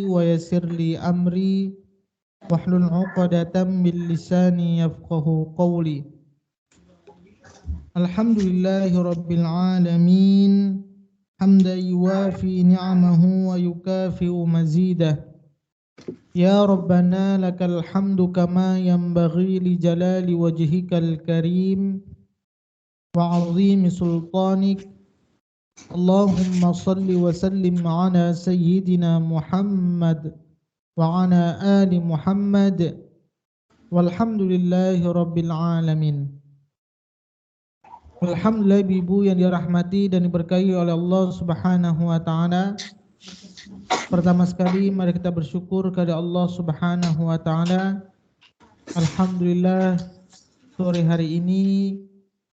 ويسر لي أمري واحلل عقدة من لساني يفقه قولي. الحمد لله رب العالمين حمدا يوافي نعمه ويكافئ مزيده. يا ربنا لك الحمد كما ينبغي لجلال وجهك الكريم وعظيم سلطانك. اللهم صل وسلم على سيدنا محمد وعلى آل محمد والحمد لله رب العالمين. Alhamdulillah, ibu yang dirahmati dan diberkahi oleh Allah Subhanahu wa taala. Pertama sekali mari kita bersyukur kepada Allah Subhanahu wa taala. Alhamdulillah, sore hari ini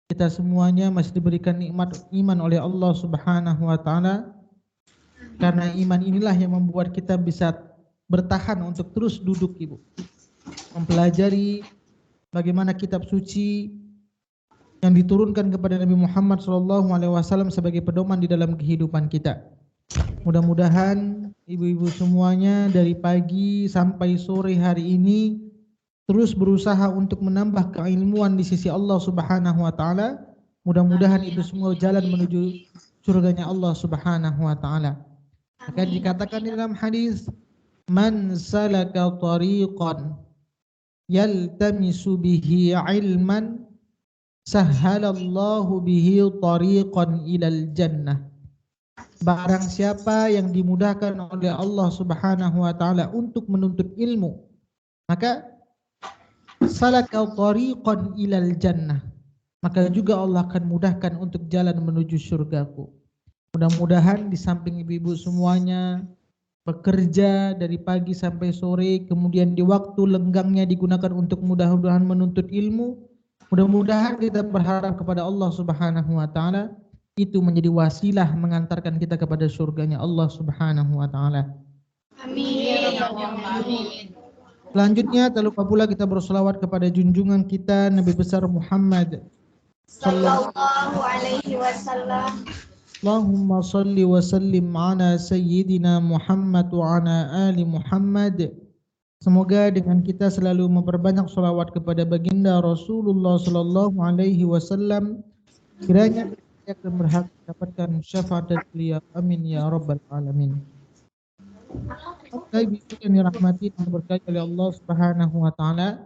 kita semuanya masih diberikan nikmat iman oleh Allah Subhanahu wa taala. Karena iman inilah yang membuat kita bisa bertahan untuk terus duduk, Ibu. Mempelajari bagaimana kitab suci yang diturunkan kepada Nabi Muhammad SAW sebagai pedoman di dalam kehidupan kita. Mudah-mudahan ibu-ibu semuanya dari pagi sampai sore hari ini terus berusaha untuk menambah keilmuan di sisi Allah Subhanahu wa taala. Mudah-mudahan itu semua jalan menuju surganya Allah Subhanahu wa taala. Maka dikatakan di dalam hadis, man salaka tariqan yaltamisu bihi ilman sahhalallahu bihi tariqan ilal jannah. Barang siapa yang dimudahkan oleh Allah Subhanahu wa taala untuk menuntut ilmu, maka salaka tariqan ilal jannah, maka juga Allah akan mudahkan untuk jalan menuju surgaku. Mudah-mudahan di samping ibu-ibu semuanya bekerja dari pagi sampai sore, kemudian di waktu lenggangnya digunakan untuk mudah-mudahan menuntut ilmu. Mudah-mudahan kita berharap kepada Allah Subhanahu wa taala itu menjadi wasilah mengantarkan kita kepada surganya Allah Subhanahu wa taala. Amin. Selanjutnya tak lupa pula kita berselawat kepada junjungan kita Nabi besar Muhammad sallallahu alaihi wasallam. Allahumma salli wa sallim ala sayyidina Muhammad wa ala ali Muhammad. Semoga dengan kita selalu memperbanyak sholawat kepada baginda Rasulullah sallallahu alaihi wasallam, kiranya kita akan berhak mendapatkan syafaat beliau. Amin ya rabbal alamin. Ibu yang dirahmati dan diberkahi oleh Allah Subhanahu wa taala,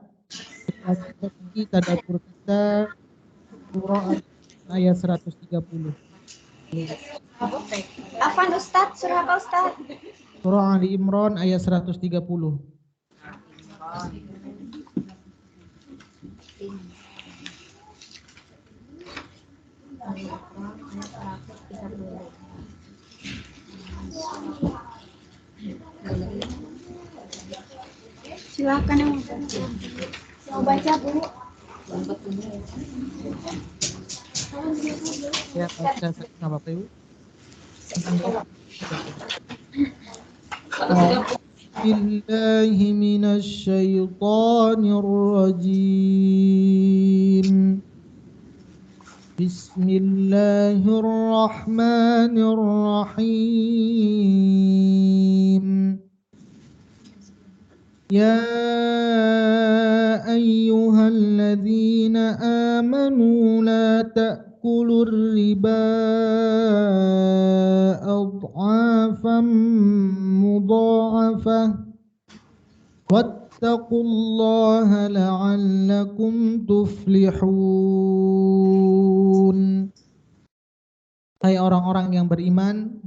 kita dapur kita surah ayat 130. Apa Ustaz? Surah apa Ustaz? Surah Ali Imran ayat 130. Silakan yang mau baca Bu. Ya, baca sama Bapak Ibu. Billahi minasy syaithanir rajim. Bismillahirrahmanirrahim. Ya ayyuhalladzina amanu la ta'kulur riba adhafan mudha'afah wattaqullaha la'allakum tuflihun. Hai orang-orang yang beriman,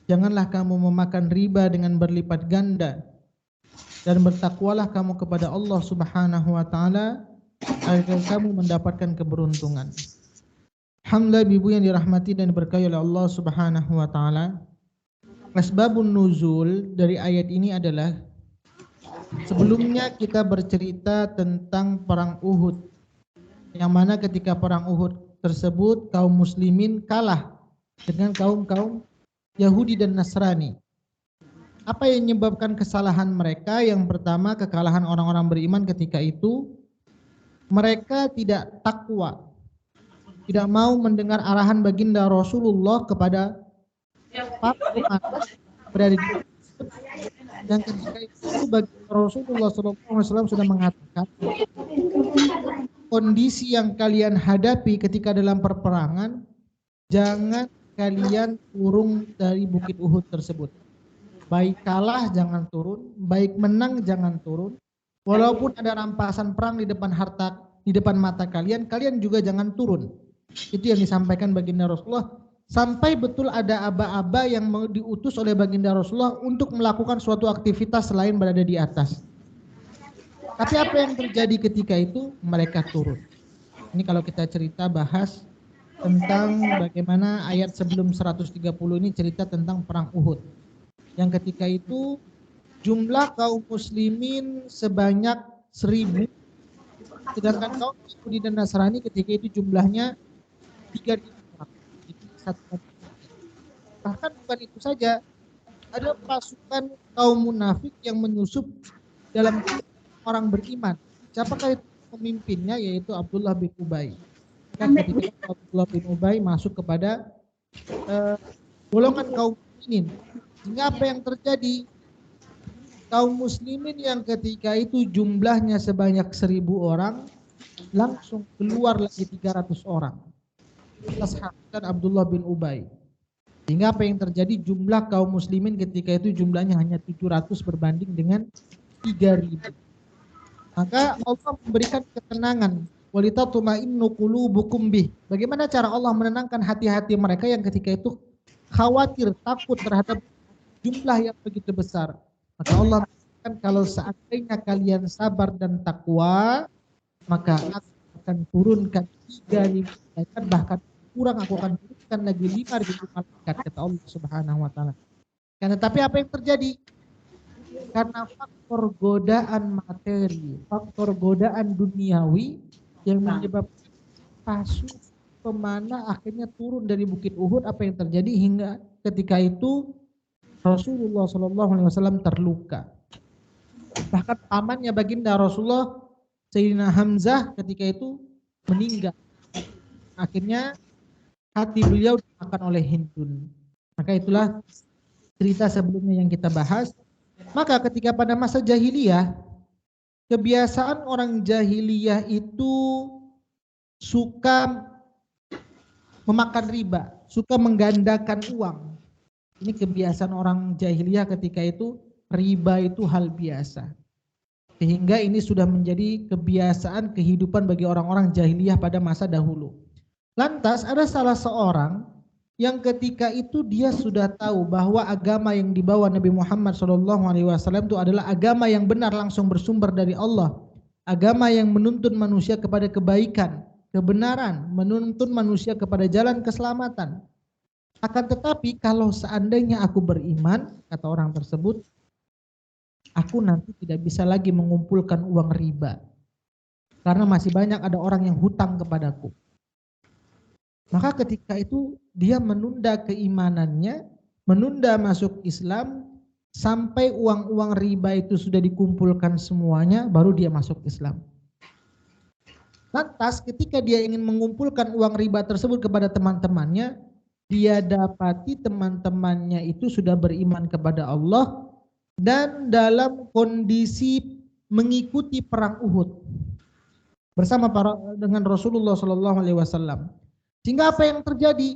janganlah kamu memakan riba dengan berlipat ganda, dan bertakwalah kamu kepada Allah Subhanahu wa taala agar kamu mendapatkan keberuntungan. Alhamdulillah, ibu yang dirahmati dan diberkahi oleh Allah Subhanahu wa taala. Asbabun nuzul dari ayat ini adalah, sebelumnya kita bercerita tentang perang Uhud, yang mana ketika perang Uhud tersebut kaum muslimin kalah dengan kaum Yahudi dan Nasrani. Apa yang menyebabkan kesalahan mereka? Yang pertama, kekalahan orang-orang beriman ketika itu, mereka tidak takwa, tidak mau mendengar arahan baginda Rasulullah kepada para umat berada di yang ketika itu bagi Rasulullah SAW sudah mengatakan kondisi yang kalian hadapi ketika dalam perperangan, jangan kalian turun dari bukit Uhud tersebut. Baik kalah jangan turun, baik menang jangan turun. Walaupun ada rampasan perang di depan mata kalian, kalian juga jangan turun. Itu yang disampaikan baginda Rasulullah. Sampai betul ada aba-aba yang diutus oleh baginda Rasulullah untuk melakukan suatu aktivitas selain berada di atas. Tapi apa yang terjadi ketika itu? Mereka turun. Ini kalau kita cerita bahas tentang bagaimana ayat sebelum 130 ini cerita tentang perang Uhud. Yang ketika itu jumlah kaum muslimin sebanyak 1000, sedangkan kaum Yahudi dan Nasrani ketika itu jumlahnya 3000 orang. Bahkan bukan itu saja, ada pasukan kaum munafik yang menyusup dalam orang beriman. Siapakah itu pemimpinnya? Yaitu Abdullah bin Ubay. Ketika Abdullah bin Ubay masuk kepada golongan kaum muslimin, sehingga apa yang terjadi? Kaum muslimin yang ketika itu jumlahnya sebanyak 1000 orang langsung keluar lagi 300 orang atas hasutan Abdullah bin Ubay. Sehingga apa yang terjadi? Jumlah kaum muslimin ketika itu jumlahnya hanya 700 berbanding dengan 3000. Maka Allah memberikan ketenangan. Walitatma'innu qulubukum bih. Bagaimana cara Allah menenangkan hati-hati mereka yang ketika itu khawatir, takut terhadap jumlah yang begitu besar. Maka Allah mengatakan kalau seandainya kalian sabar dan takwa, maka aku akan turunkan 3.000 malaikat, bahkan kurang aku akan turunkan lagi 5.000 malaikat, kata Allah Subhanahu wa taala. Karena tapi apa yang terjadi? Karena faktor godaan materi, faktor godaan duniawi yang menyebabkan pasukan pemanah akhirnya turun dari bukit Uhud. Apa yang terjadi hingga ketika itu Rasulullah SAW terluka. Bahkan pamannya baginda Rasulullah, Sayyidina Hamzah, ketika itu meninggal. Akhirnya hati beliau dimakan oleh Hindun. Maka itulah cerita sebelumnya yang kita bahas. Maka ketika pada masa jahiliyah, kebiasaan orang jahiliyah itu suka memakan riba, suka menggandakan uang. Ini kebiasaan orang jahiliyah ketika itu, riba itu hal biasa. Sehingga ini sudah menjadi kebiasaan kehidupan bagi orang-orang jahiliyah pada masa dahulu. Lantas ada salah seorang yang ketika itu dia sudah tahu bahwa agama yang dibawa Nabi Muhammad SAW itu adalah agama yang benar, langsung bersumber dari Allah. Agama yang menuntun manusia kepada kebaikan, kebenaran, menuntun manusia kepada jalan keselamatan. Akan tetapi kalau seandainya aku beriman, kata orang tersebut, aku nanti tidak bisa lagi mengumpulkan uang riba. Karena masih banyak ada orang yang hutang kepadaku. Maka ketika itu dia menunda keimanannya, menunda masuk Islam, sampai uang-uang riba itu sudah dikumpulkan semuanya, baru dia masuk Islam. Lantas ketika dia ingin mengumpulkan uang riba tersebut kepada teman-temannya, dia dapati teman-temannya itu sudah beriman kepada Allah dan dalam kondisi mengikuti perang Uhud bersama dengan Rasulullah SAW. Sehingga apa yang terjadi?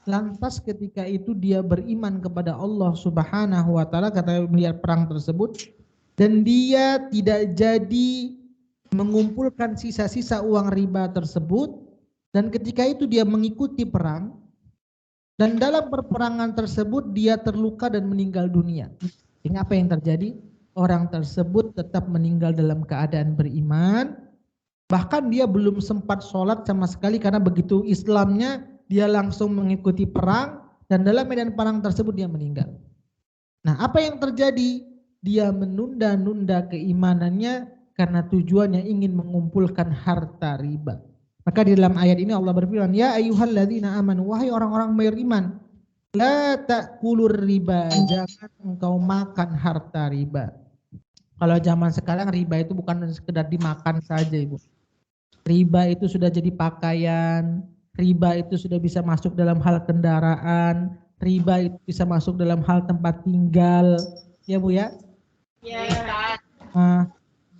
Lantas ketika itu dia beriman kepada Allah Subhanahu wa taala, kata melihat perang tersebut, dan dia tidak jadi mengumpulkan sisa-sisa uang riba tersebut, dan ketika itu dia mengikuti perang, dan dalam perperangan tersebut dia terluka dan meninggal dunia. Sehingga apa yang terjadi? Orang tersebut tetap meninggal dalam keadaan beriman. Bahkan dia belum sempat sholat sama sekali karena begitu Islamnya dia langsung mengikuti perang dan dalam medan perang tersebut dia meninggal. Nah, apa yang terjadi? Dia menunda-nunda keimanannya karena tujuannya ingin mengumpulkan harta riba. Maka di dalam ayat ini Allah berfirman, ya ayyuhalladzina amanu, wahai orang-orang beriman, la ta'kulur riba, jangan engkau makan harta riba. Kalau zaman sekarang riba itu bukan sekedar dimakan saja, Ibu. Riba itu sudah jadi pakaian, riba itu sudah bisa masuk dalam hal kendaraan, riba itu bisa masuk dalam hal tempat tinggal, ya Bu ya. Ya.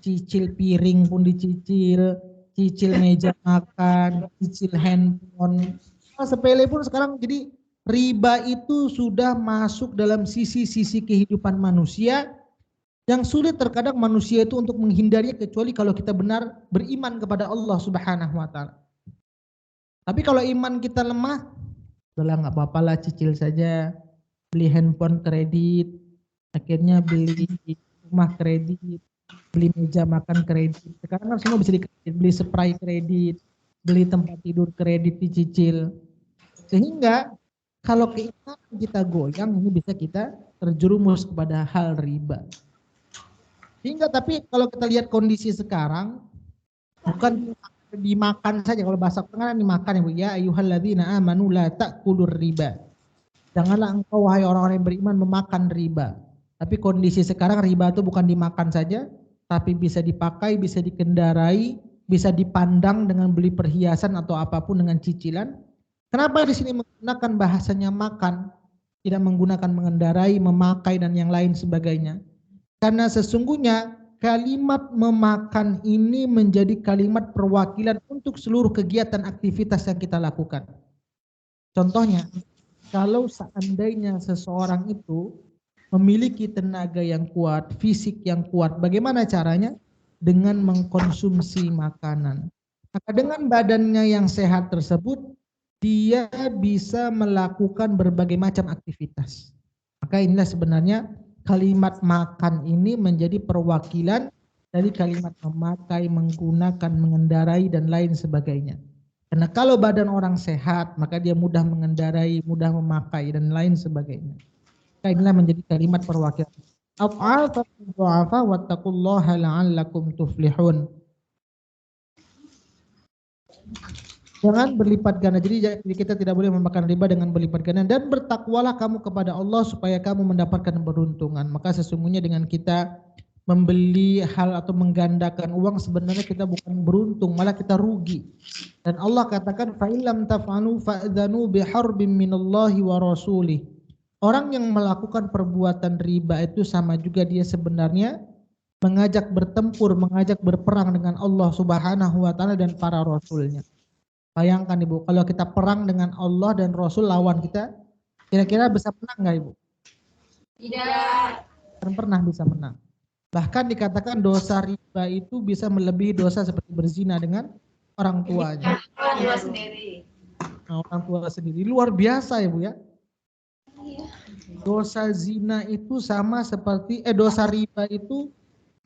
Cicil piring pun dicicil, cicil meja makan, cicil handphone. Sepele pun sekarang jadi riba itu sudah masuk dalam sisi-sisi kehidupan manusia yang sulit terkadang manusia itu untuk menghindarinya kecuali kalau kita benar beriman kepada Allah Subhanahu wa taala. Tapi kalau iman kita lemah, udah nggak apa-apa lah, cicil saja, beli handphone kredit, akhirnya beli rumah kredit, beli meja makan kredit. Sekarang kan semua bisa dikredit, beli spray kredit, beli tempat tidur kredit dicicil. Sehingga kalau keimanan kita goyang, ini bisa kita terjerumus kepada hal riba. Sehingga tapi kalau kita lihat kondisi sekarang, bukan dimakan saja, kalau bahasa Quran dimakan ya Bu, ya ayyuhalladzina amanu la ta'kulur riba. Janganlah engkau wahai orang-orang yang beriman memakan riba. Tapi kondisi sekarang riba itu bukan dimakan saja, tapi bisa dipakai, bisa dikendarai, bisa dipandang dengan beli perhiasan atau apapun dengan cicilan. Kenapa di sini menggunakan bahasanya makan, tidak menggunakan mengendarai, memakai dan yang lain sebagainya? Karena sesungguhnya kalimat memakan ini menjadi kalimat perwakilan untuk seluruh kegiatan aktivitas yang kita lakukan. Contohnya, kalau seandainya seseorang itu memiliki tenaga yang kuat, fisik yang kuat, bagaimana caranya? Dengan mengkonsumsi makanan. Maka dengan badannya yang sehat tersebut, dia bisa melakukan berbagai macam aktivitas. Maka inilah sebenarnya kalimat makan ini menjadi perwakilan dari kalimat memakai, menggunakan, mengendarai, dan lain sebagainya. Karena kalau badan orang sehat, maka dia mudah mengendarai, mudah memakai, dan lain sebagainya. Maka inilah menjadi kalimat perwakilan. Af'al du'afa wattaqullaha la'allakum tuflihun. Jangan berlipat ganda. Jadi kita tidak boleh memakan riba dengan berlipat ganda. Dan bertakwalah kamu kepada Allah supaya kamu mendapatkan keberuntungan. Maka sesungguhnya dengan kita membeli hal atau menggandakan uang, sebenarnya kita bukan beruntung, malah kita rugi. Dan Allah katakan fa'ilam taf'alu fa'dzanu biharbin minallahi wa rasulih. Orang yang melakukan perbuatan riba itu sama juga dia sebenarnya mengajak bertempur, mengajak berperang dengan Allah Subhanahu wa taala dan para rasulnya. Bayangkan Ibu, kalau kita perang dengan Allah dan Rasul lawan kita, kira-kira bisa menang nggak Ibu? Tidak. Tidak pernah bisa menang. Bahkan dikatakan dosa riba itu bisa melebihi dosa seperti berzina dengan orang tuanya. Orang tua sendiri. Nah, orang tua sendiri. Luar biasa ya Bu ya. Dosa zina itu sama seperti, dosa riba itu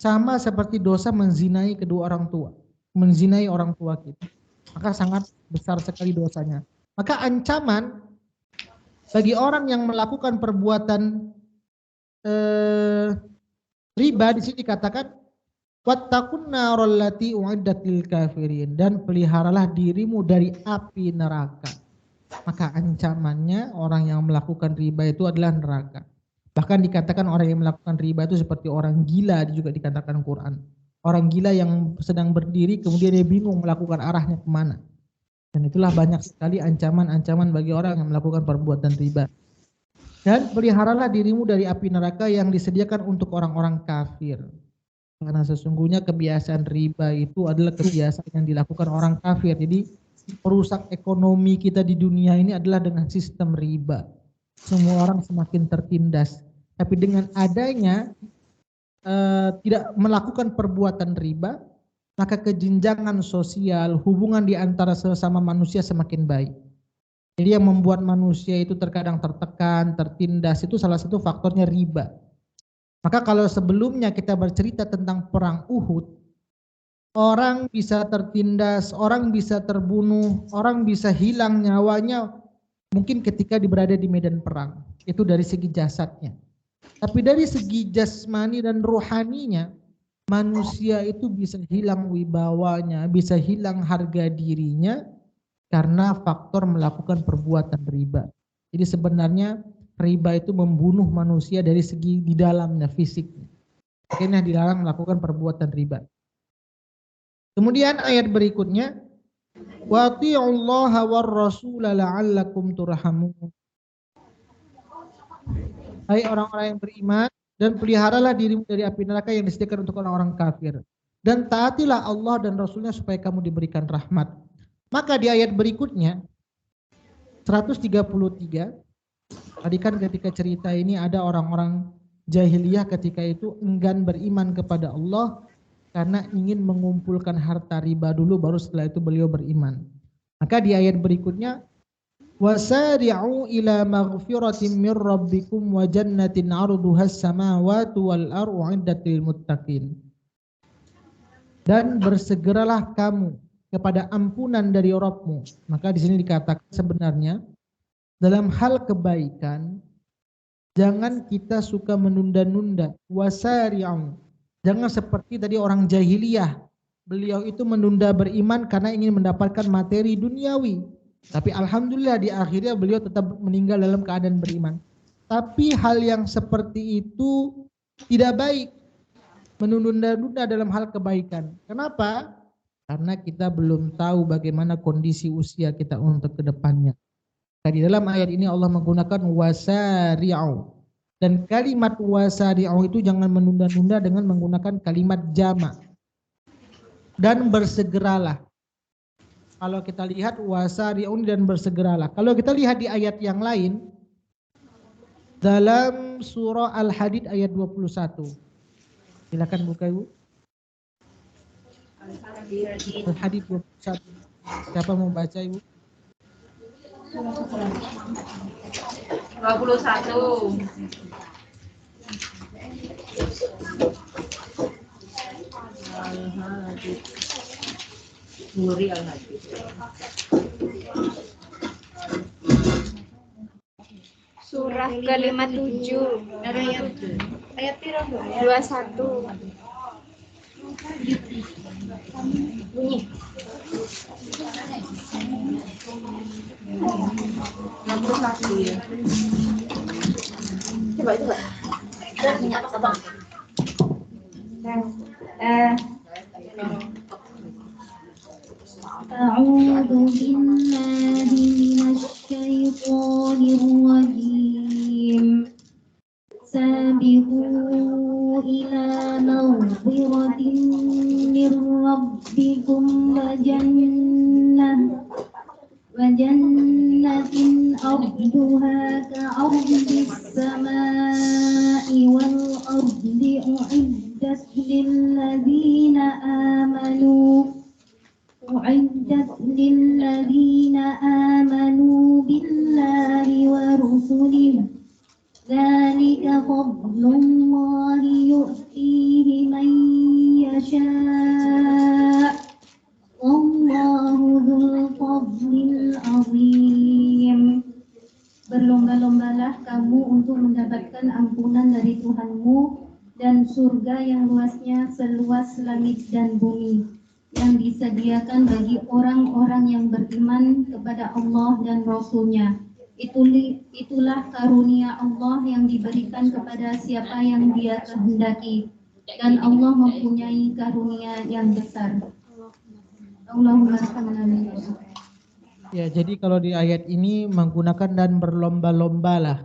sama seperti dosa menzinai kedua orang tua. Menzinai orang tua kita. Maka sangat besar sekali dosanya. Maka ancaman bagi orang yang melakukan perbuatan riba di sini dikatakan wattaqun naral lati uiddat lil kafirin, dan peliharalah dirimu dari api neraka. Maka ancamannya orang yang melakukan riba itu adalah neraka. Bahkan dikatakan orang yang melakukan riba itu seperti orang gila, juga dikatakan Quran. Orang gila yang sedang berdiri kemudian dia bingung melakukan arahnya kemana. Dan itulah banyak sekali ancaman-ancaman bagi orang yang melakukan perbuatan riba. Dan peliharalah dirimu dari api neraka yang disediakan untuk orang-orang kafir. Karena sesungguhnya kebiasaan riba itu adalah kebiasaan yang dilakukan orang kafir. Jadi merusak ekonomi kita di dunia ini adalah dengan sistem riba. Semua orang semakin tertindas. Tapi dengan adanya tidak melakukan perbuatan riba, maka kejenjangan sosial, hubungan di antara sesama manusia semakin baik. Jadi yang membuat manusia itu terkadang tertekan, tertindas, itu salah satu faktornya riba. Maka kalau sebelumnya kita bercerita tentang perang Uhud, orang bisa tertindas, orang bisa terbunuh, orang bisa hilang nyawanya mungkin ketika berada di medan perang. Itu dari segi jasadnya. Tapi dari segi jasmani dan rohaninya, manusia itu bisa hilang wibawanya, bisa hilang harga dirinya karena faktor melakukan perbuatan riba. Jadi sebenarnya riba itu membunuh manusia dari segi di dalamnya, fisiknya. Akhirnya dilarang melakukan perbuatan riba. Kemudian ayat berikutnya, wa ati'ullaha war rasula la'allakum turhamun. hai orang-orang yang beriman, dan peliharalah dirimu dari api neraka yang disediakan untuk orang-orang kafir. Dan taatilah Allah dan Rasulnya supaya kamu diberikan rahmat. Maka di ayat berikutnya 133, tadi kan ketika cerita ini ada orang-orang jahiliyah ketika itu enggan beriman kepada Allah karena ingin mengumpulkan harta riba dulu, baru setelah itu beliau beriman. Maka di ayat berikutnya wasari'u ila maghfiratin min rabbikum wa jannatin 'arduhas samawati wal ardu 'iddat lil muttaqin. Dan bersegeralah kamu kepada ampunan dari Rabbmu. Maka di sini dikatakan sebenarnya dalam hal kebaikan jangan kita suka menunda-nunda. Wasari'u, jangan seperti tadi orang jahiliyah. Beliau itu menunda beriman karena ingin mendapatkan materi duniawi. Tapi alhamdulillah di akhirnya beliau tetap meninggal dalam keadaan beriman. Tapi hal yang seperti itu tidak baik. Menunda-nunda dalam hal kebaikan. Kenapa? Karena kita belum tahu bagaimana kondisi usia kita untuk kedepannya. Di dalam ayat ini Allah menggunakan wasari'u. Dan kalimat wasari'u itu jangan menunda-nunda dengan menggunakan kalimat jamak. Dan bersegeralah. Kalau kita lihat wasari'un dan bersegeralah. Kalau kita lihat di ayat yang lain, dalam surah Al-Hadid ayat 21. Silakan buka Ibu. Al-Hadid 21. Siapa mau baca Ibu? 21. Al-Hadid. Nuri Al-Hadid. Surah ke-57 Ayat pirang 21. bunyi. 61 ya. Coba itu Kak. Dan minyak apa? أعوذ بالله من الشيطان الرجيم سابقوا إلى مغفرة من ربكم وجنة أرضها كأرض السماء والأرض أعدت للذين آمنوا بالله ورسله ذلك فضل الله يؤتيه من يشاء والله ذو الفضل العظيم. Berlomba-lombalah kamu untuk mendapatkan ampunan dari Tuhanmu dan surga yang luasnya seluas langit dan bumi, yang disediakan bagi orang-orang yang beriman kepada Allah dan Rasul-Nya. Itulah karunia Allah yang diberikan kepada siapa yang Dia kehendaki, dan Allah mempunyai karunia yang besar. Allahumma salli. Ya, jadi kalau di ayat ini menggunakan dan berlomba-lombalah.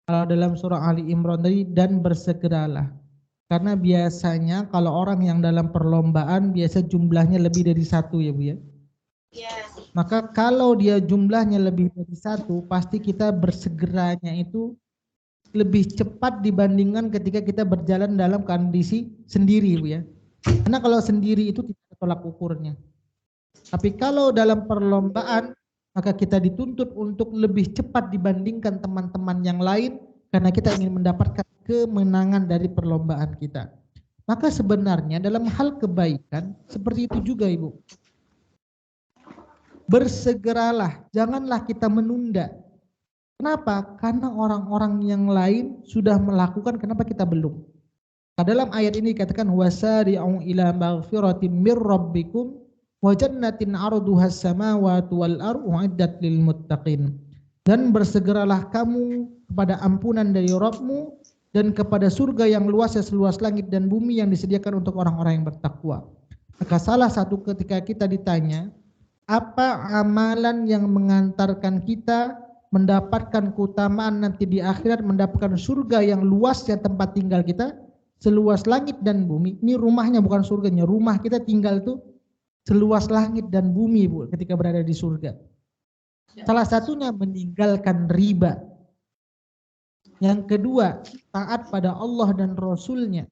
Kalau dalam surah Ali Imran tadi dan bersegeralah. Karena biasanya kalau orang yang dalam perlombaan biasa jumlahnya lebih dari satu ya Bu ya. Maka kalau dia jumlahnya lebih dari satu, pasti kita bersegeranya itu lebih cepat dibandingkan ketika kita berjalan dalam kondisi sendiri Bu ya. Karena kalau sendiri itu tidak ada tolak ukurnya. Tapi kalau dalam perlombaan, maka kita dituntut untuk lebih cepat dibandingkan teman-teman yang lain karena kita ingin mendapatkan kemenangan dari perlombaan kita. Maka sebenarnya dalam hal kebaikan seperti itu juga Ibu. Bersegeralah, janganlah kita menunda. Kenapa? Karena orang-orang yang lain sudah melakukan, kenapa kita belum? Dalam ayat ini dikatakan wasari'u ila maghfiratin mir rabbikum wa jannatin 'arduhas samawati wal ardu 'iddat lil muttaqin. Dan bersegeralah kamu kepada ampunan dari Rabbmu dan kepada surga yang luasnya seluas langit dan bumi yang disediakan untuk orang-orang yang bertakwa. Maka salah satu ketika kita ditanya, apa amalan yang mengantarkan kita mendapatkan keutamaan nanti di akhirat, mendapatkan surga yang luasnya tempat tinggal kita seluas langit dan bumi. Ini rumahnya, bukan surganya. Rumah kita tinggal itu seluas langit dan bumi, Bu, ketika berada di surga. Salah satunya meninggalkan riba. Yang kedua, taat pada Allah dan Rasulnya.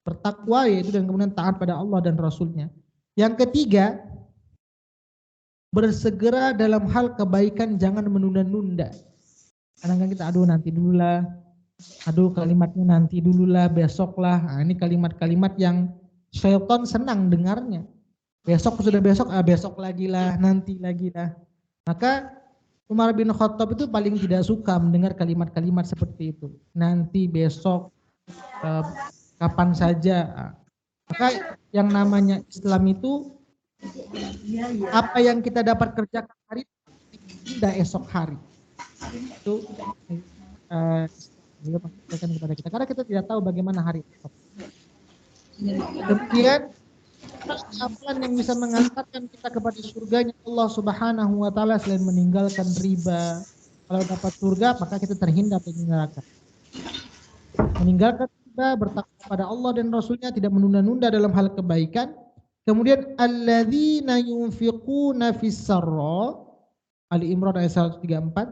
Bertakwa yaitu, dan kemudian taat pada Allah dan Rasulnya. Yang ketiga, bersegera dalam hal kebaikan, jangan menunda-nunda. Kadang-kadang kita aduh nanti dululah, aduh kalimatnya nanti dululah, besoklah. Nah, ini kalimat-kalimat yang syaitan senang dengarnya. Besok sudah besok, besok lagi lah, nanti lagi lah. Maka Umar bin Khattab itu paling tidak suka mendengar kalimat-kalimat seperti itu. Nanti, besok, kapan saja. Maka yang namanya Islam itu apa yang kita dapat kerjakan hari tidak esok hari. Itu maksudkan kepada kita, karena kita tidak tahu bagaimana hari esok. Kemudian amalan yang bisa mengantarkan kita kepada surganya Allah Subhanahu wa taala selain meninggalkan riba. Kalau dapat surga maka kita terhindar dari neraka. Meninggalkan riba, bertakwa pada Allah dan Rasulnya, tidak menunda-nunda dalam hal kebaikan. Kemudian alladzina yunfiquna fis-sarra, Ali Imran ayat 134,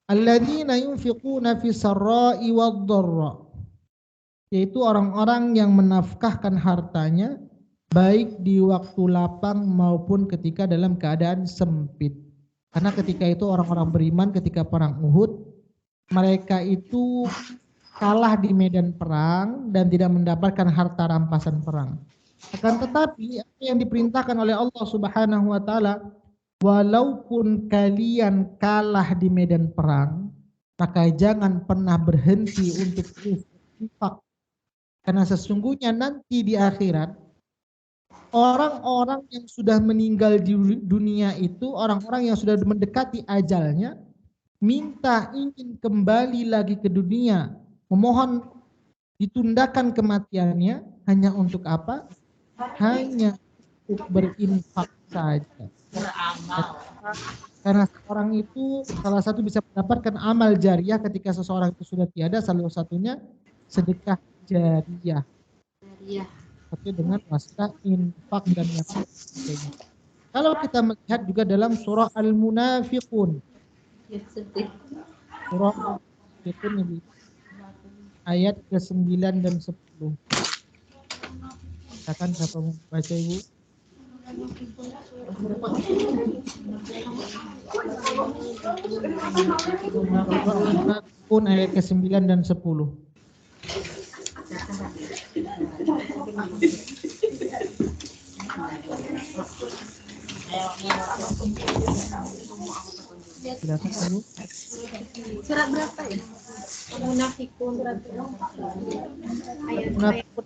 alladzina yunfiquna fis-sarra'i wad-dharra, yaitu orang-orang yang menafkahkan hartanya baik di waktu lapang maupun ketika dalam keadaan sempit. Karena ketika itu orang-orang beriman ketika perang Uhud, mereka itu kalah di medan perang dan tidak mendapatkan harta rampasan perang. Akan tetapi apa yang diperintahkan oleh Allah Subhanahu wa taala, walaupun kalian kalah di medan perang, maka jangan pernah berhenti untuk infak. Karena sesungguhnya nanti di akhirat orang-orang yang sudah meninggal di dunia itu, orang-orang yang sudah mendekati ajalnya, minta ingin kembali lagi ke dunia, memohon ditundakan kematiannya, hanya untuk apa? Hanya untuk berinfak saja. Karena seorang itu salah satu bisa mendapatkan amal jariah ketika seseorang itu sudah tiada, salah satunya sedekah jariah. Tapi dengan wasilah infak dan yang lainnya. Kalau kita melihat juga dalam surah Al-Munafiqun, surah Al-Munafiqun ini ayat ke-9 dan 10. Katakan siapa mau baca, Ibu? Munafiqun ayat ke-9 dan 10. Silakan, Ibu. Surat berapa ya? Munafiqun surat Munafiqun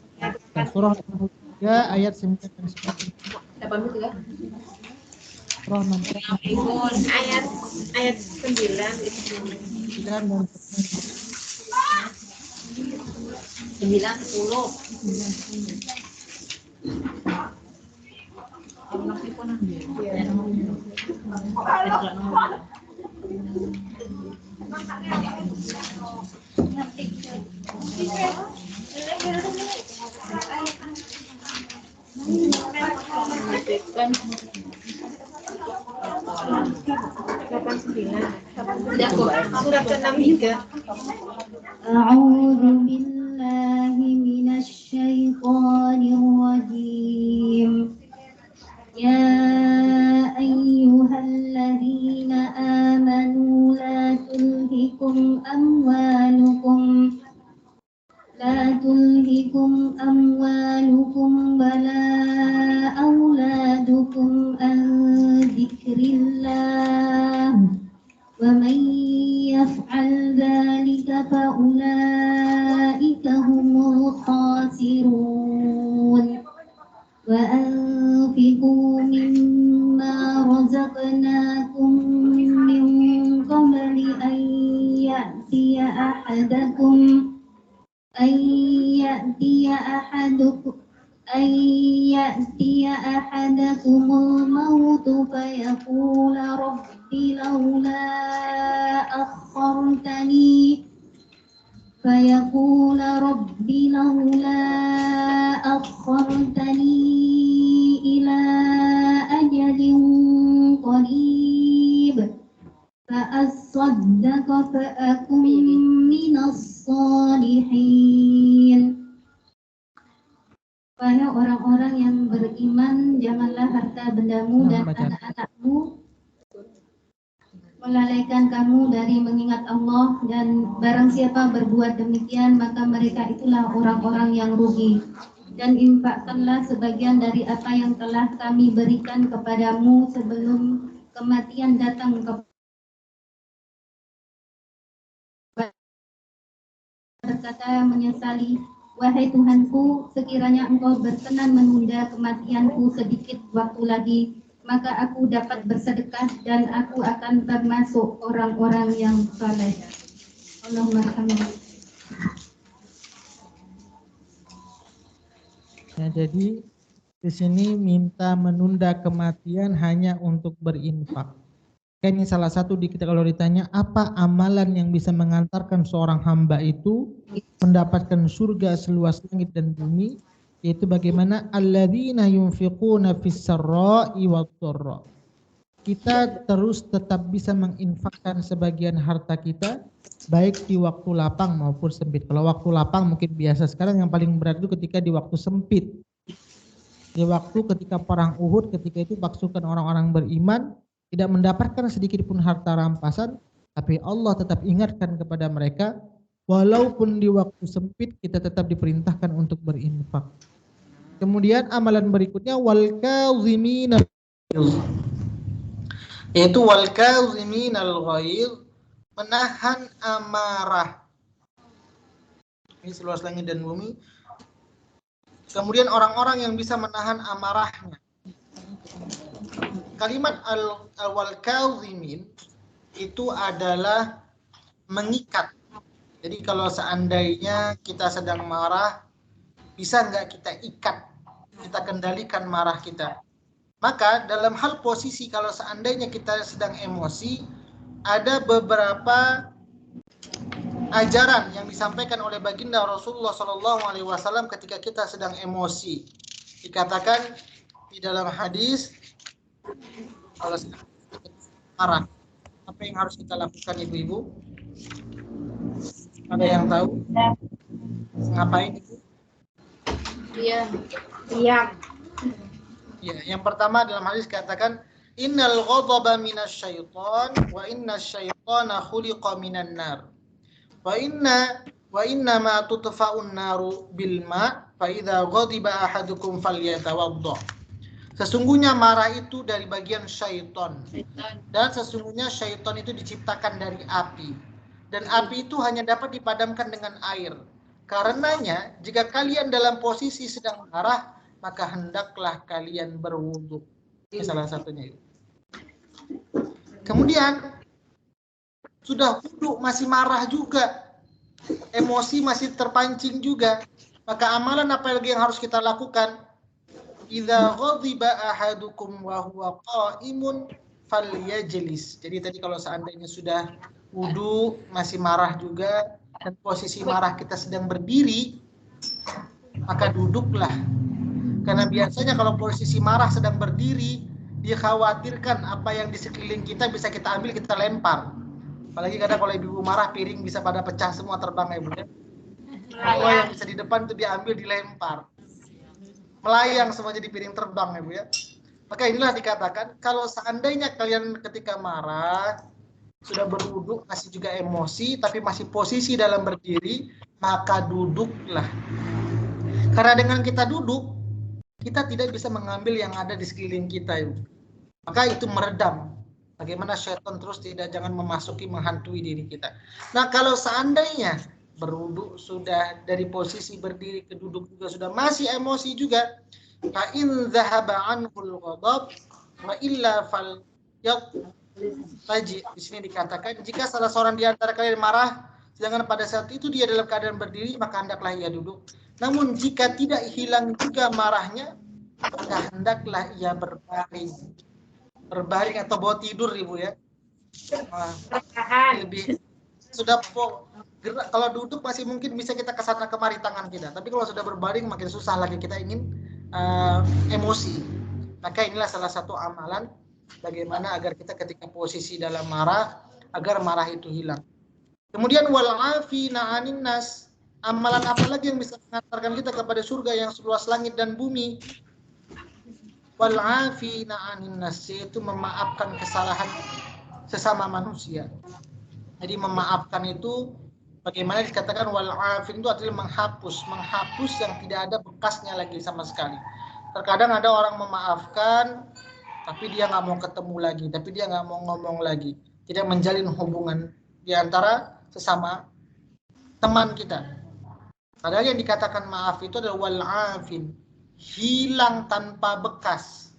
surah 3 ayat 9 dan 10. 83. Surah 6 Munafiqun ayat 9 itu 9 dan 10. 9 10. Surat ke-63. A'udzu billahi minasy syaithanir rajim. Ya ayyuhalladzina amanu la tulhikum amwalukum wala auladukum an dzikrillah. Wa man yaf'al dzalika fa ulaika humul khasirun. Wa anfiqu mimma razaqnakum min qabli an ya'tiya أن يأتي أحدكم الموت فيقول رب لولا أخرتني إلى أجل قريب فأصدق فأكن من الصالحين. Wahai orang-orang yang beriman, janganlah harta bendamu dan anak-anakmu melalaikan kamu dari mengingat Allah, dan barang siapa berbuat demikian maka mereka itulah orang-orang yang rugi. Dan infakkanlah sebagian dari apa yang telah kami berikan kepadamu sebelum kematian datang berkata menyesali, wahai Tuhanku, sekiranya engkau berkenan menunda kematianku sedikit waktu lagi, maka aku dapat bersedekah dan aku akan termasuk orang-orang yang saleh. Allahumma hamd. Ya, jadi di sini minta menunda kematian hanya untuk berinfak. Ini salah satu di kita kalau ditanya apa amalan yang bisa mengantarkan seorang hamba itu mendapatkan surga seluas langit dan bumi, yaitu bagaimana alladzina yunfiquna fis sarra'i wad dharra. Kita terus tetap bisa menginfakkan sebagian harta kita baik di waktu lapang maupun sempit. Kalau waktu lapang mungkin biasa, sekarang yang paling berat itu ketika di waktu sempit. Di waktu ketika perang Uhud, ketika itu pasukan orang-orang beriman tidak mendapatkan sedikit pun harta rampasan, tapi Allah tetap ingatkan kepada mereka, walaupun di waktu sempit kita tetap diperintahkan untuk berinfak. Kemudian amalan berikutnya wal kazimin, yaitu wal kazimin al-ghaidh, menahan amarah. Ini seluas langit dan bumi. Kemudian orang-orang yang bisa menahan amarahnya. Kalimat al-wal kazimin itu adalah mengikat. Jadi kalau seandainya kita sedang marah, bisa nggak kita ikat, kita kendalikan marah kita. Maka dalam hal posisi kalau seandainya kita sedang emosi, ada beberapa ajaran yang disampaikan oleh baginda Rasulullah SAW ketika kita sedang emosi. Dikatakan di dalam hadis, kalau sedang marah, apa yang harus kita lakukan ibu-ibu? Ada yang tahu? Ngapain ibu? Diam. Diam. Ya, yang pertama dalam hadis katakan innal ghadaba minasyaiton wa innasyaitona khuliqa minan nar. Wa inna ma tutfa'un naru bil ma fa idza ghadiba ahadukum falyatawadda. Sesungguhnya marah itu dari bagian syaitan. Dan sesungguhnya syaitan itu diciptakan dari api. Dan api itu hanya dapat dipadamkan dengan air. Karenanya, jika kalian dalam posisi sedang marah, maka hendaklah kalian berwudu. Ini salah satunya. Kemudian, sudah wudu masih marah juga. Emosi masih terpancing juga. Maka amalan apa lagi yang harus kita lakukan? Idza ghadiba ahadukum wa huwa qa'imun falyajlis. Jadi tadi kalau seandainya sudah wudu masih marah juga dan posisi marah kita sedang berdiri, maka duduklah. Karena biasanya kalau posisi marah sedang berdiri, dikhawatirkan apa yang di sekeliling kita bisa kita ambil, kita lempar. Apalagi kadang kalau ibu marah, piring bisa pada pecah semua, terbang ya Bu ya. Semua yang bisa di depan itu diambil, dilempar. Melayang semua jadi piring terbang ya Bu ya. Maka inilah dikatakan kalau seandainya kalian ketika marah sudah berwudu masih juga emosi tapi masih posisi dalam berdiri, maka duduklah. Karena dengan kita duduk, kita tidak bisa mengambil yang ada di sekeliling kita itu. Maka itu meredam. Bagaimana syaitan terus jangan memasuki, menghantui diri kita. Nah, kalau seandainya berwudu sudah dari posisi berdiri ke duduk juga sudah masih emosi juga, fa in dhahaba anhul ghadab wa illa fal taji. Di sini dikatakan jika salah seorang di antara kalian marah sedangkan pada saat itu dia dalam keadaan berdiri, maka hendaklah ia duduk. Namun jika tidak hilang juga marahnya, maka hendaklah ia berbaring. Berbaring atau bawa tidur Ibu ya. Lebih sudah gerak, kalau duduk masih mungkin bisa kita kesana kemari tangan kita. Tapi kalau sudah berbaring makin susah lagi, kita ingin emosi. Maka inilah salah satu amalan bagaimana agar kita ketika posisi dalam marah, agar marah itu hilang. Kemudian wal'afina 'anin nas. Amalan apa lagi yang bisa mengantarkan kita kepada surga yang seluas langit dan bumi? Wal'afina 'anin nas, yaitu memaafkan kesalahan sesama manusia. Jadi memaafkan itu bagaimana dikatakan wal'afin itu adalah menghapus yang tidak ada bekasnya lagi sama sekali. Terkadang ada orang memaafkan tapi dia nggak mau ketemu lagi, tapi dia nggak mau ngomong lagi, tidak menjalin hubungan di antara sesama teman kita. Padahal yang dikatakan maaf itu adalah wal'afin, hilang tanpa bekas.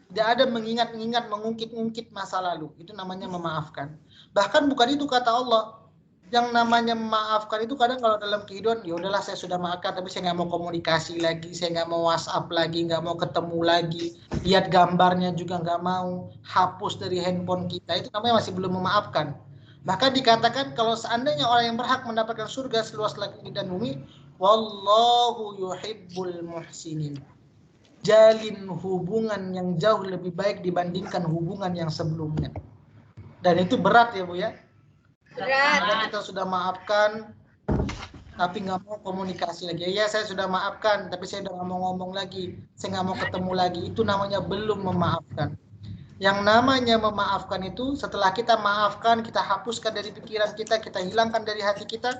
Tidak ada mengingat-ingat, mengungkit-ungkit masa lalu. Itu namanya memaafkan. Bahkan bukan itu kata Allah. Yang namanya memaafkan itu kadang kalau dalam kehidupan, ya udahlah saya sudah maafkan, tapi saya nggak mau komunikasi lagi, saya nggak mau WhatsApp lagi, nggak mau ketemu lagi, lihat gambarnya juga nggak mau, hapus dari handphone kita. Itu namanya masih belum memaafkan. Bahkan dikatakan kalau seandainya orang yang berhak mendapatkan surga seluas langit dan bumi, wallahu yuhibbul muhsinin. Jalin hubungan yang jauh lebih baik dibandingkan hubungan yang sebelumnya. Dan itu berat ya Bu ya. Berat. Karena kita sudah maafkan tapi nggak mau komunikasi lagi. Ya saya sudah maafkan tapi saya udah nggak mau ngomong lagi, saya nggak mau ketemu lagi. Itu namanya belum memaafkan. Yang namanya memaafkan itu setelah kita maafkan, kita hapuskan dari pikiran kita, kita hilangkan dari hati kita,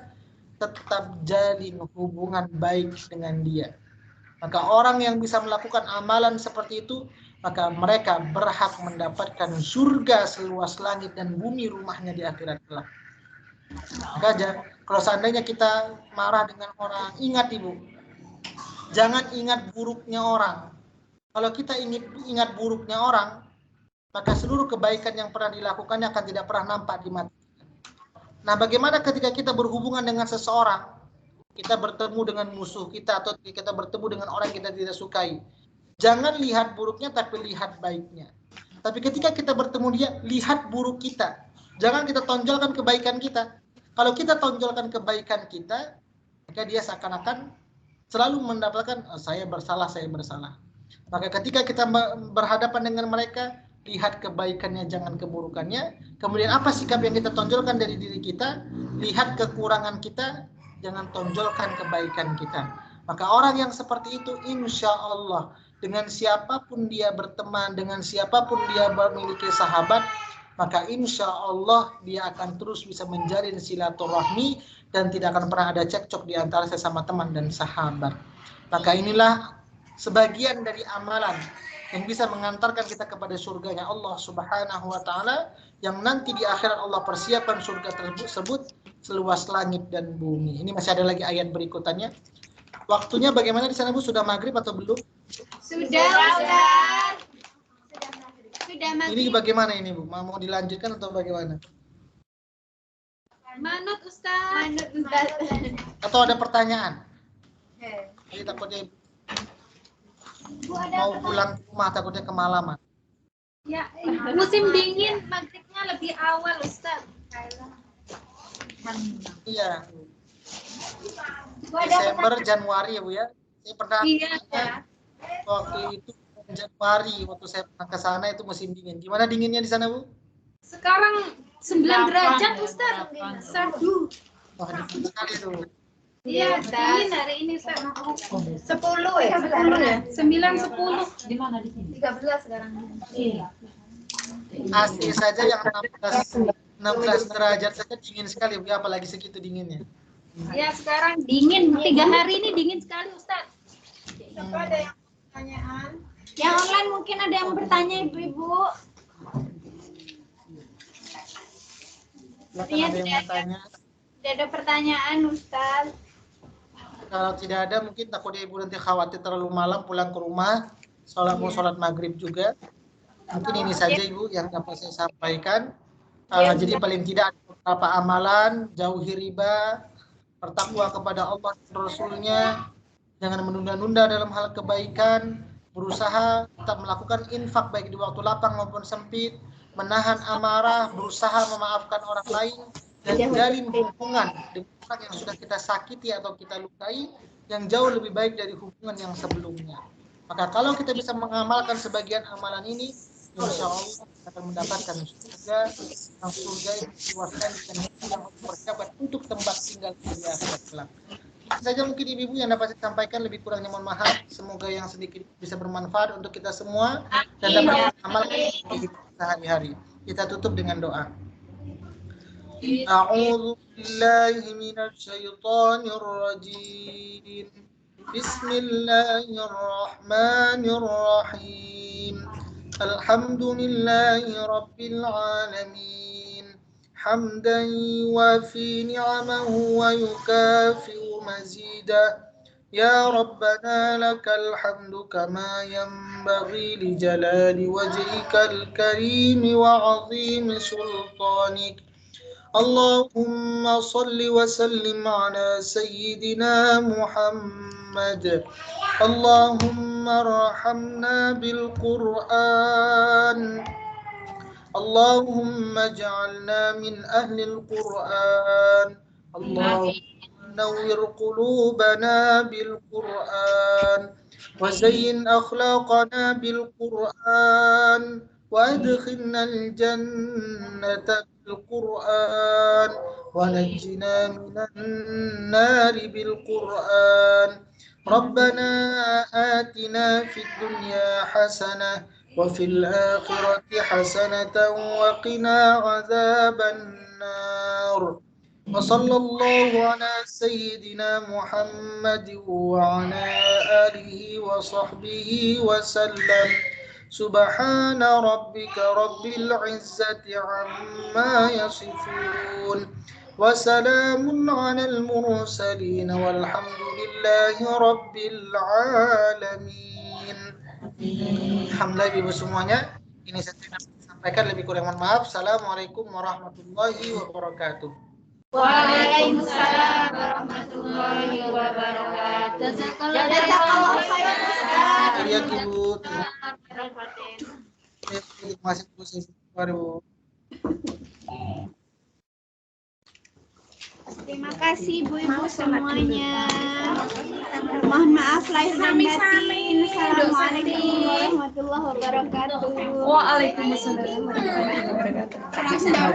tetap jalin hubungan baik dengan dia. Maka orang yang bisa melakukan amalan seperti itu, maka mereka berhak mendapatkan surga seluas langit dan bumi rumahnya di akhirat kelak. Maka kalau seandainya kita marah dengan orang, ingat Ibu, jangan ingat buruknya orang. Kalau kita ingat buruknya orang, maka seluruh kebaikan yang pernah dilakukannya akan tidak pernah nampak di mata. Nah, bagaimana ketika kita berhubungan dengan seseorang, kita bertemu dengan musuh kita atau kita bertemu dengan orang yang kita tidak sukai. Jangan lihat buruknya tapi lihat baiknya. Tapi ketika kita bertemu dia, lihat buruk kita. Jangan kita tonjolkan kebaikan kita. Kalau kita tonjolkan kebaikan kita, maka dia seakan-akan selalu mendapatkan saya bersalah. Maka ketika kita berhadapan dengan mereka, lihat kebaikannya, jangan keburukannya. Kemudian apa sikap yang kita tonjolkan dari diri kita, lihat kekurangan kita, jangan tonjolkan kebaikan kita. Maka orang yang seperti itu insya Allah dengan siapapun dia berteman, dengan siapapun dia memiliki sahabat, maka insya Allah dia akan terus bisa menjalin silaturahmi dan tidak akan pernah ada cekcok di antara sesama teman dan sahabat. Maka inilah sebagian dari amalan yang bisa mengantarkan kita kepada surganya Allah Subhanahu wa taala, yang nanti di akhirat Allah persiapkan surga tersebut seluas langit dan bumi. Ini masih ada lagi ayat berikutnya. Waktunya bagaimana di sana Bu? Sudah maghrib atau belum? Sudah maghrib. Ini bagaimana ini Bu? Mau dilanjutkan atau bagaimana? Manut Ustaz. Atau ada pertanyaan? Jadi takutnya mau pulang ke rumah, takutnya kemalaman. Ya, musim dingin maghribnya lebih awal Ustaz. Iya. Desember, Januari ya Bu ya. Saya pernah waktu itu Januari, waktu saya pernah ke sana itu musim dingin. Gimana dinginnya di sana Bu? Sekarang 9 derajat Ustaz. Sadu. Wah, dingin sekali tuh. Iya, dingin hari ini Ustaz. 10 ya? 10 ya? 9, 10. Di mana di sini? 13 sekarang. Iya. Asli saja yang 16 derajat saja dingin sekali, Bu, apalagi segitu dinginnya. Ya, sekarang dingin. 3 hari ini dingin sekali Ustaz. Apa ada yang pertanyaan? Yang online mungkin ada yang bertanya Ibu-ibu. Silakan ada yang bertanya. Tidak ada pertanyaan Ustaz. Kalau tidak ada mungkin takutnya Ibu nanti khawatir terlalu malam pulang ke rumah, mau sholat maghrib juga. Mungkin ini saja Ibu yang dapat saya sampaikan. Jadi paling tidak ada beberapa amalan, jauhi riba, bertakwa kepada Allah dan Rasul-Nya, jangan menunda-nunda dalam hal kebaikan, berusaha tetap melakukan infak baik di waktu lapang maupun sempit, menahan amarah, berusaha memaafkan orang lain, dan jalin hubungan dengan orang yang sudah kita sakiti atau kita lukai yang jauh lebih baik dari hubungan yang sebelumnya. Maka kalau kita bisa mengamalkan sebagian amalan ini, insya Allah kita akan mendapatkan surga yang luaskan dan yang bersahabat untuk tempat tinggal di akhirat kelak. Itu saja mungkin ibu-ibu yang dapat saya sampaikan, lebih kurangnya mohon maaf. Semoga yang sedikit bisa bermanfaat untuk kita semua dan dapat beramal di hidup sehari-hari. Kita tutup dengan doa. A'udzu billahi minasy syaithanir rajim. Bismillahirrahmanirrahim. Alhamdulillahi rabbil alamin. Hamdan yuwafi ni'amahu wa yukafi'u mazidah. Ya Rabbana lakal hamdu kama yanbaghi li jalali wajhikal karim wa 'azimi sultanik. Allahumma salli wa sallim ala sayyidina Muhammad. Allahumma arhamna bil Qur'an. Allahumma ja'alna min ahli al-Qur'an. Allahumma nawwir qulubana bil Qur'an wa zayyin akhlaqana bil Qur'an wa adkhilna al-jannata القرآن ونجنا من النار بالقرآن ربنا آتنا في الدنيا حسنة وفي الآخرة حسنة وقنا عذاب النار وصلى الله على سيدنا محمد وعلى آله وصحبه وسلم سبحان ربك رب العزة عما يصفون وسلام على المرسلين والحمد لله رب العالمين. Alhamdulillah ibu semuanya, ini saya sampaikan, lebih kurang mohon maaf. Assalamualaikum warahmatullahi wabarakatuh. Waalaikumsalam warahmatullahi wabarakatuh. Jazakallahu khairan. Iya ibu. Terima kasih Bu. Terima kasih ibu-ibu semuanya. Mohon maaf lahir dan batin. Assalamualaikum warahmatullahi wabarakatuh. Waalaikumsalam warahmatullahi wabarakatuh. Sudah